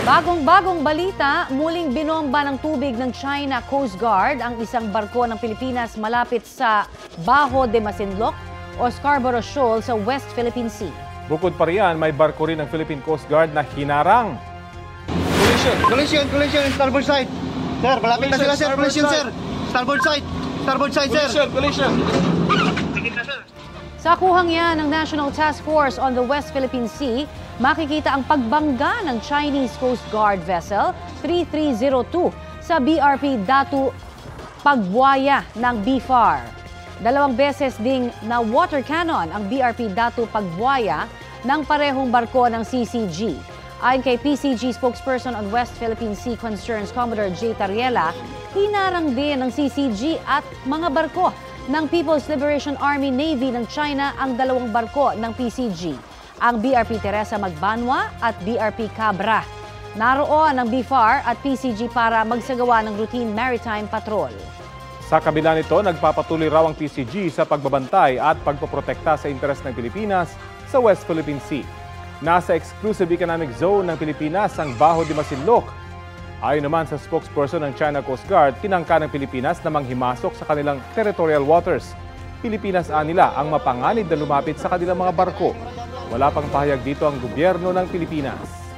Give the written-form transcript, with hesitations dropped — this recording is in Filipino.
Bagong-bagong balita, muling binomba ng tubig ng China Coast Guard ang isang barko ng Pilipinas malapit sa Bajo de Masinloc o Scarborough Shoal sa West Philippine Sea. Bukod pa riyan, may barko rin ng Philippine Coast Guard na hinarang. Collision, starboard side. Sir, malapit na sila, sir. Collision, sir. Starboard side, sir. Collision. Sa kuhang yan ng National Task Force on the West Philippine Sea, makikita ang pagbangga ng Chinese Coast Guard vessel 3302 sa BRP Datu Pagbuaya ng BFAR. Dalawang beses ding na water cannon ang BRP Datu Pagbuaya ng parehong barko ng CCG. Ayon kay PCG spokesperson on West Philippine Sea Concerns Commodore J. Tariela, hinarang din ng CCG at mga barko ng People's Liberation Army Navy ng China ang dalawang barko ng PCG, ang BRP Teresa Magbanwa at BRP Cabra. Naroon ang BFAR at PCG para magsagawa ng routine maritime patrol. Sa kabila nito, nagpapatuloy raw ang PCG sa pagbabantay at pagpoprotekta sa interes ng Pilipinas sa West Philippine Sea. Nasa exclusive economic zone ng Pilipinas ang Bajo de Masinloc. Ayon naman sa spokesperson ng China Coast Guard, tinangka ng Pilipinas na manghimasok sa kanilang territorial waters. Pilipinas nila ang mapanganib na lumapit sa kanilang mga barko. Wala pang pahayag dito ang gobyerno ng Pilipinas.